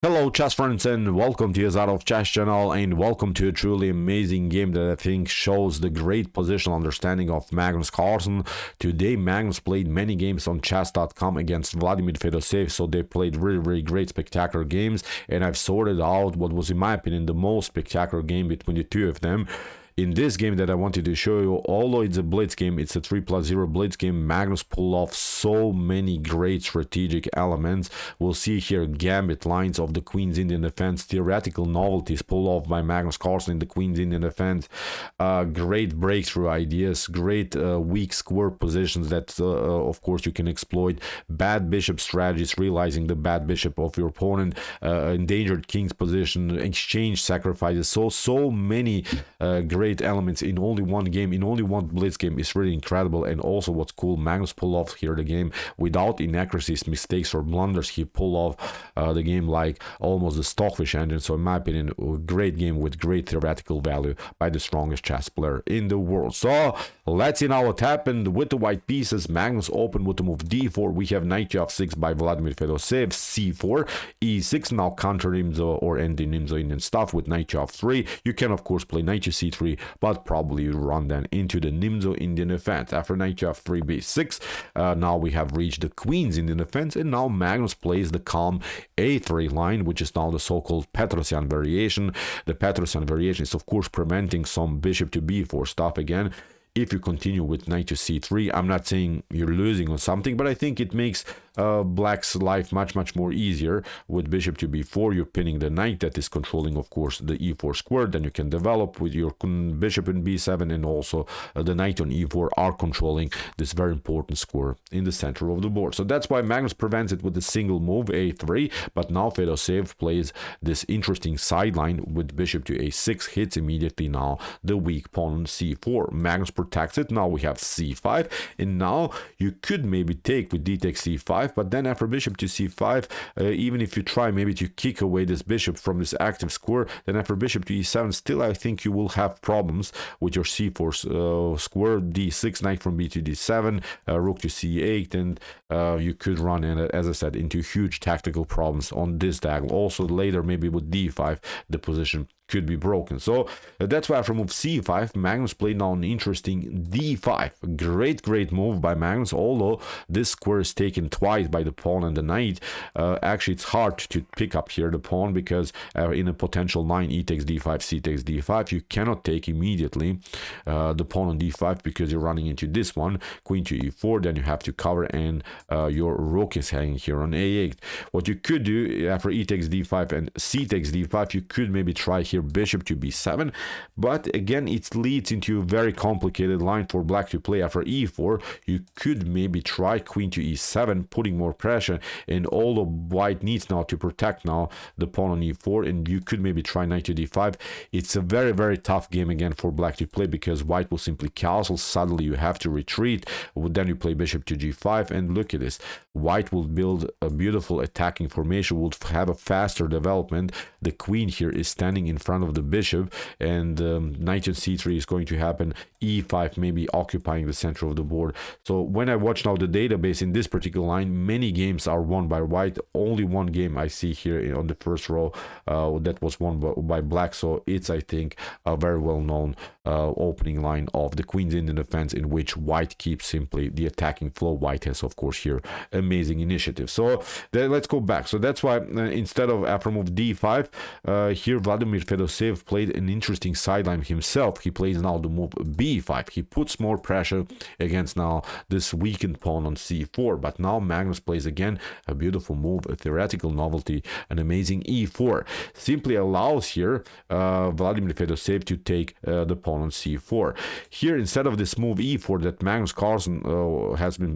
Hello chess friends and welcome to Jozarov chess channel and welcome to a truly amazing game that I think shows the great positional understanding of Magnus Carlsen. Today Magnus played many games on chess.com against Vladimir Fedoseev, so they played really great spectacular games, and I've sorted out what was in my opinion the most spectacular game between the two of them. In this game that I wanted to show you, although it's a blitz game, it's a 3+0 blitz game, Magnus pulled off so many great strategic elements. We'll see here gambit lines of the Queen's Indian defense, theoretical novelties pulled off by Magnus Carlsen in the Queen's Indian defense, great breakthrough ideas, great weak square positions that of course you can exploit, bad bishop strategies, realizing the bad bishop of your opponent, endangered king's position, exchange sacrifices, so many great elements in only one game, in only one blitz game. Is really incredible. And also what's cool, Magnus pulled off here the game without inaccuracies, mistakes or blunders. He pulled off the game like almost the stockfish engine. So in my opinion, a great game with great theoretical value by the strongest chess player in the world. So let's see now what happened with the white pieces. Magnus opened with the move d4. We have knight f6 by Vladimir Fedoseev, c4, e6, now counter Nimzo or ending Nimzo Indian stuff with knight f3. You can of course play knight c3, but probably run then into the Nimzo Indian defense. After knight f3 b6, now we have reached the Queen's Indian defense, and now Magnus plays the calm a3 line, which is now the so-called Petrosian variation. The Petrosian variation is of course preventing some bishop to b4 stuff again. If you continue with knight to c3, I'm not saying you're losing or something, but I think it makes black's life much more easier. With bishop to b4, you're pinning the knight that is controlling of course the e4 square. Then you can develop with your bishop in b7, and also the knight on e4 are controlling this very important square in the center of the board. So that's why Magnus prevents it with a single move a3, but now Fedoseev plays this interesting sideline with bishop to a6, hits immediately now the weak pawn on c4. Magnus protects it. Now we have c5, and now you could maybe take with d takes c5, but then after bishop to c5, even if you try maybe to kick away this bishop from this active square, then after bishop to e7, still I think you will have problems with your c4 square. d6, knight from b to d7, rook to c8, and you could run in, as I said, into huge tactical problems on this diagonal. Also later maybe with d5 the position could be broken. So that's why after move c5, Magnus played now an interesting d5. Great move by Magnus, although this square is taken twice by the pawn and the knight. Actually it's hard to pick up here the pawn, because in a potential line e takes d5, c takes d5, you cannot take immediately the pawn on d5 because you're running into this one, queen to e4, then you have to cover, and your rook is hanging here on a8. What you could do after e takes d5 and c takes d5, you could maybe try here bishop to b7, but again it leads into a very complicated line for black to play. After e4, you could maybe try queen to e7, putting more pressure, and although white needs now to protect now the pawn on e4, and you could maybe try knight to d5. It's a very tough game again for black to play, because white will simply castle. Suddenly you have to retreat, then you play bishop to g5, and look at this, white will build a beautiful attacking formation, will have a faster development. The queen here is standing in front of the bishop, and knight on c3 is going to happen, e5 maybe occupying the center of the board. So when I watch now the database in this particular line, many games are won by white. Only one game I see here on the first row that was won by black. So it's, I think, a very well known opening line of the Queen's Indian defense, in which white keeps simply the attacking flow. White has of course here amazing initiative. So let's go back. So that's why instead of after move d5, here Vladimir Fedoseev played an interesting sideline himself. He plays now the move b5. He puts more pressure against now this weakened pawn on c4, but now Magnus plays again a beautiful move, a theoretical novelty, an amazing e4. Simply allows here Vladimir Fedoseev to take the pawn on c4. Here instead of this move e4 that Magnus Carlsen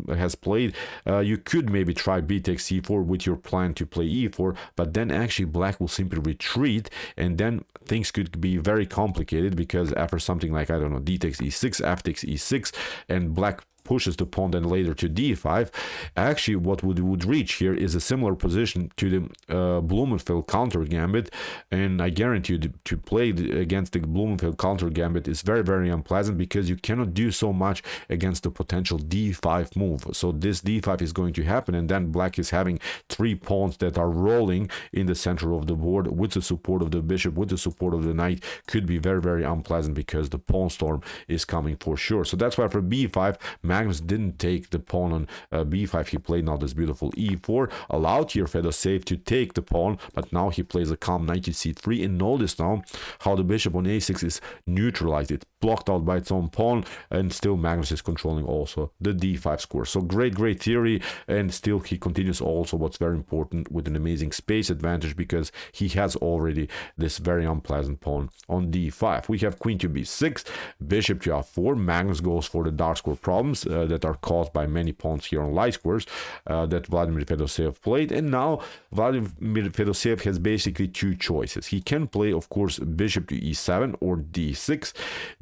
has played, you could maybe try b takes c4 with your plan to play e4, but then actually black will simply retreat, and then things could be very complicated, because after something like, I don't know, d takes e6, f takes e6, and black pushes the pawn then later to d5. Actually, what would reach here is a similar position to the Blumenfeld counter gambit, and I guarantee you to play against the Blumenfeld counter gambit is very, very unpleasant, because you cannot do so much against the potential d5 move. So this d5 is going to happen, and then black is having 3 pawns that are rolling in the center of the board with the support of the bishop, with the support of the knight. Could be very, very unpleasant because the pawn storm is coming for sure. So that's why for b5, Magnus didn't take the pawn on b5. He played now this beautiful e4, allowed here Fedoseev to take the pawn, but now he plays a calm knight to c3, and notice now how the bishop on a6 is neutralized. It's blocked out by its own pawn, and still Magnus is controlling also the d5 square. So great theory, and still he continues also what's very important with an amazing space advantage, because he has already this very unpleasant pawn on d5. We have queen to b6, bishop to f4. Magnus goes for the dark square problems that are caused by many pawns here on light squares that Vladimir Fedoseev played, and now Vladimir Fedoseev has basically 2 choices. He can play, of course, bishop to e7 or d6.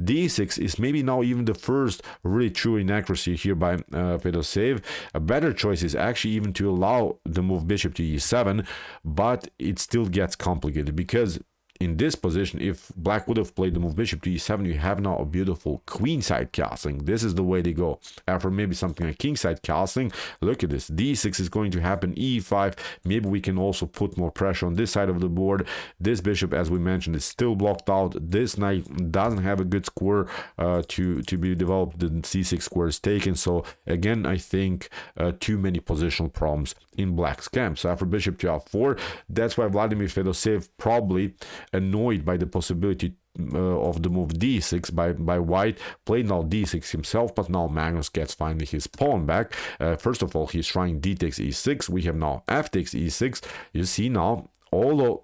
d6 is maybe now even the first really true inaccuracy here by Fedoseev. A better choice is actually even to allow the move bishop to e7, but it still gets complicated, because in this position, if black would have played the move bishop to e7, you have now a beautiful queenside castling. This is the way they go. After maybe something like kingside castling, look at this. d6 is going to happen, e5. Maybe we can also put more pressure on this side of the board. This bishop, as we mentioned, is still blocked out. This knight doesn't have a good square to be developed. The c6 square is taken. So again, I think too many positional problems in black's camp. So after bishop to f4, that's why Vladimir Fedoseev probably annoyed by the possibility of the move d6 by white, played now d6 himself, but now Magnus gets finally his pawn back. First of all, he's trying d takes e6. We have now f takes e6. You see now, although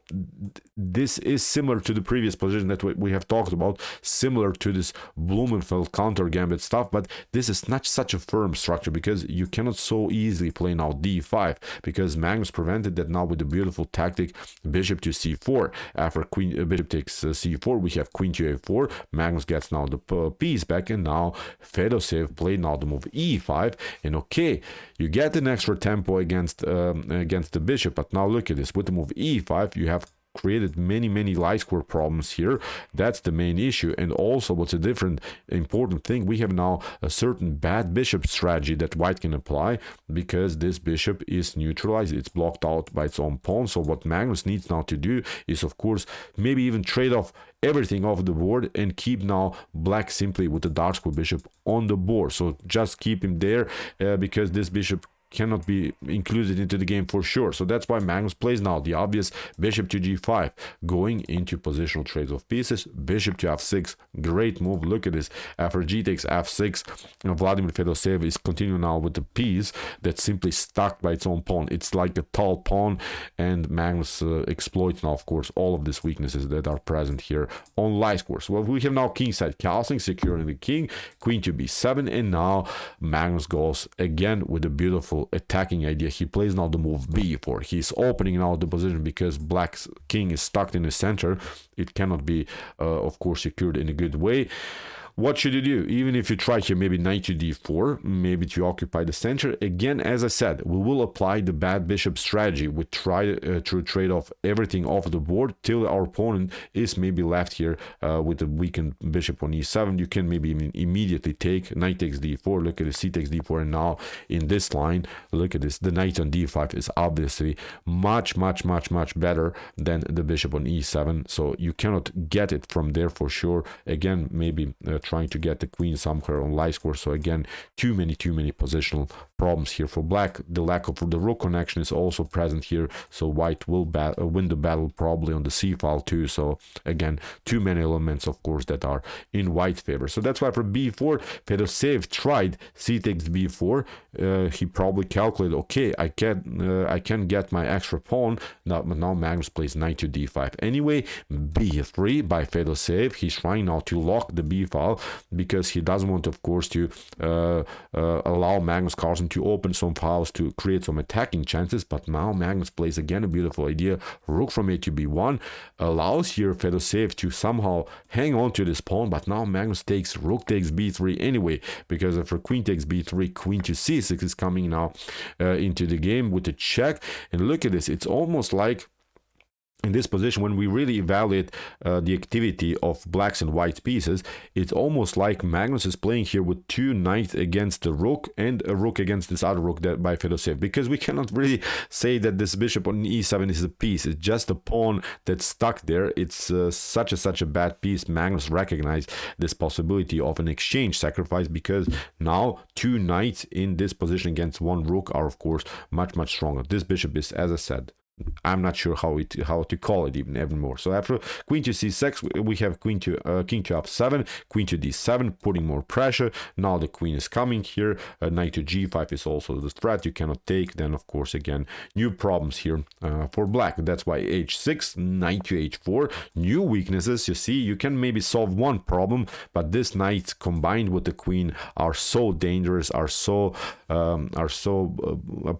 this is similar to the previous position that we have talked about, similar to this Blumenfeld counter gambit stuff, but this is not such a firm structure, because you cannot so easily play now d5, because Magnus prevented that now with the beautiful tactic bishop to c4. After bishop takes c4, we have queen to a4. Magnus gets now the piece back, and now Fedoseev played now the move e5, and okay, you get an extra tempo against the bishop, but now look at this. With the move e5, you have created many light square problems here. That's the main issue. And also, what's a different important thing, we have now a certain bad bishop strategy that white can apply, because this bishop is neutralized. It's blocked out by its own pawn. So what Magnus needs now to do is, of course, maybe even trade off everything off the board and keep now black simply with the dark square bishop on the board. So just keep him there, because this bishop cannot be included into the game for sure. So that's why Magnus plays now the obvious bishop to g5, going into positional trades of pieces. Bishop to f6, great move. Look at this. After g takes f6, Vladimir Fedoseev is continuing now with the piece that's simply stuck by its own pawn. It's like a tall pawn, and Magnus exploits now, of course, all of these weaknesses that are present here on light squares. Well, we have now kingside castling, securing the king, queen to b7, and now Magnus goes again with a beautiful attacking idea. He plays now the move b4. He's opening now the position, because black's king is stuck in the center. It cannot be of course secured in a good way. What should you do? Even if you try here, maybe knight to d4, maybe to occupy the center. Again, as I said, we will apply the bad bishop strategy. We try to trade off everything off the board till our opponent is maybe left here with the weakened bishop on e7. You can maybe even immediately take knight takes d4. Look at the c takes d4, and now in this line, look at this. The knight on d5 is obviously much better than the bishop on e7. So you cannot get it from there for sure. Again, maybe trying to get the queen somewhere on light square. So again, too many positional problems here for black. The lack of the rook connection is also present here, so white will win the battle probably on the c file too. So again, too many elements, of course, that are in white favor. So that's why for b4, Fedoseev tried c takes b4. He probably calculated, okay, I can get my extra pawn now, but now Magnus plays knight to d5 anyway. b3 by Fedoseev. He's trying now to lock the b file well, because he doesn't want, of course, to allow Magnus Carlsen to open some files to create some attacking chances. But now Magnus plays again a beautiful idea. Rook from A to B1 allows here Fedoseev to somehow hang on to this pawn, but now Magnus takes rook takes B3 anyway, because after queen takes B3, queen to C6 is coming now into the game with a check. And look at this, it's almost like in this position, when we really evaluate the activity of blacks and white pieces, it's almost like Magnus is playing here with two knights against the rook and a rook against this other rook that by Fedoseev, because we cannot really say that this bishop on e7 is a piece. It's just a pawn that's stuck there. It's such a bad piece. Magnus recognized this possibility of an exchange sacrifice, because now two knights in this position against one rook are, of course, much stronger. This bishop is, as I said, I'm not sure how to call it even more. So after queen to c6, we have king to f7, queen to d7, putting more pressure. Now the queen is coming here. Knight to g5 is also the threat you cannot take. Then, of course, again, new problems here for black. That's why h6, knight to h4, new weaknesses. You see, you can maybe solve one problem, but this knight combined with the queen are so dangerous, are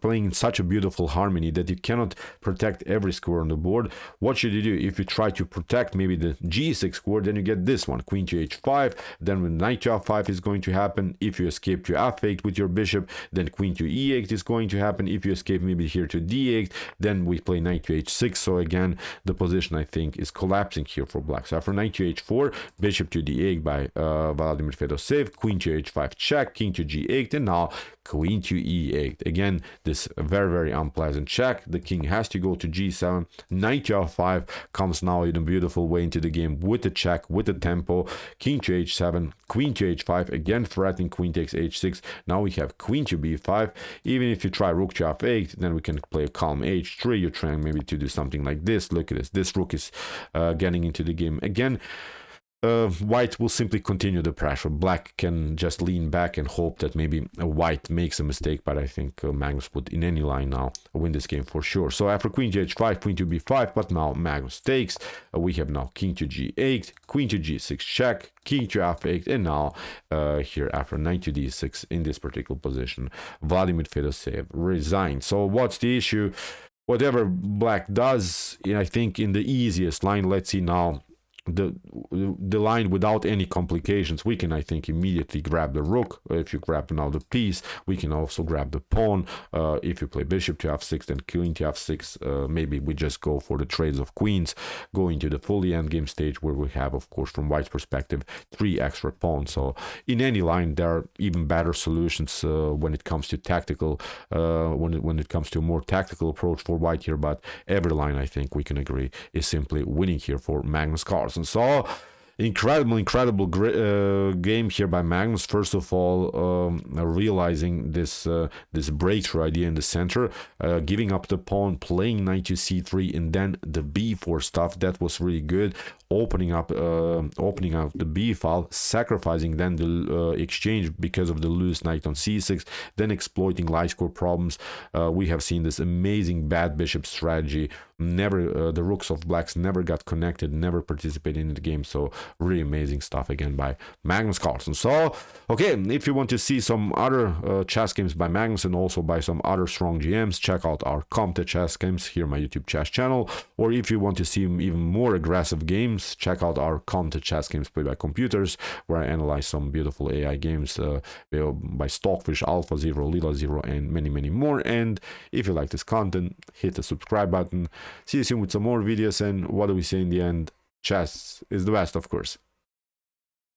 playing in such a beautiful harmony that you cannot protect every square on the board. What should you do? If you try to protect maybe the g6 square, then you get this one, queen to h5. Then when knight to f5 is going to happen. If you escape to f8 with your bishop, then queen to e8 is going to happen. If you escape maybe here to d8, then we play knight to h6. So again, the position, I think, is collapsing here for black. So after knight to h4, bishop to d8 by Vladimir Fedoseev, queen to h5 check, king to g8, and now queen to e8. Again, this very unpleasant check. The king has to go to g7. Knight to f5 comes now in a beautiful way into the game with the check, with the tempo. King to h7, queen to h5, again threatening queen takes h6. Now we have queen to b5. Even if you try rook to f8, then we can play a calm h3. You're trying maybe to do something like this. Look at this. This rook is getting into the game again. White will simply continue the pressure. Black can just lean back and hope that maybe white makes a mistake, but I think Magnus would in any line now win this game for sure. So after queen to h5, queen to b5, but now Magnus takes. We have now king to g8, queen to g6 check, king to f8, and now here after knight to d6 in this particular position, Vladimir Fedoseev resigned. So what's the issue? Whatever black does, I think in the easiest line, let's see now the line without any complications, we can, I think, immediately grab the rook. If you grab now the piece, we can also grab the pawn. If you play bishop to f6, then queen to f6, maybe we just go for the trades of queens, go into the fully endgame stage, where we have, of course, from white's perspective, 3 extra pawns. So in any line, there are even better solutions when it comes to tactical, when it comes to a more tactical approach for white here, but every line, I think we can agree, is simply winning here for Magnus Carlsen. So incredible game here by Magnus. First of all, realizing this breakthrough idea in the center, giving up the pawn, playing knight to c3, and then the b4 stuff. That was really good. Opening up the b file, sacrificing then the exchange because of the loose knight on c6, then exploiting light score problems. We have seen this amazing bad bishop strategy. Never the rooks of blacks never got connected, never participated in the game. So really amazing stuff again by Magnus Carlsen. So okay, if you want to see some other chess games by Magnus and also by some other strong GMs, check out our Comte chess games here on my YouTube chess channel. Or if you want to see even more aggressive games, check out our Comte chess games played by computers, where I analyze some beautiful AI games by Stockfish, Alpha Zero, Lila Zero, and many more. And if you like this content, hit the subscribe button. See you soon with some more videos, and what do we say in the end? Chess is the best, of course.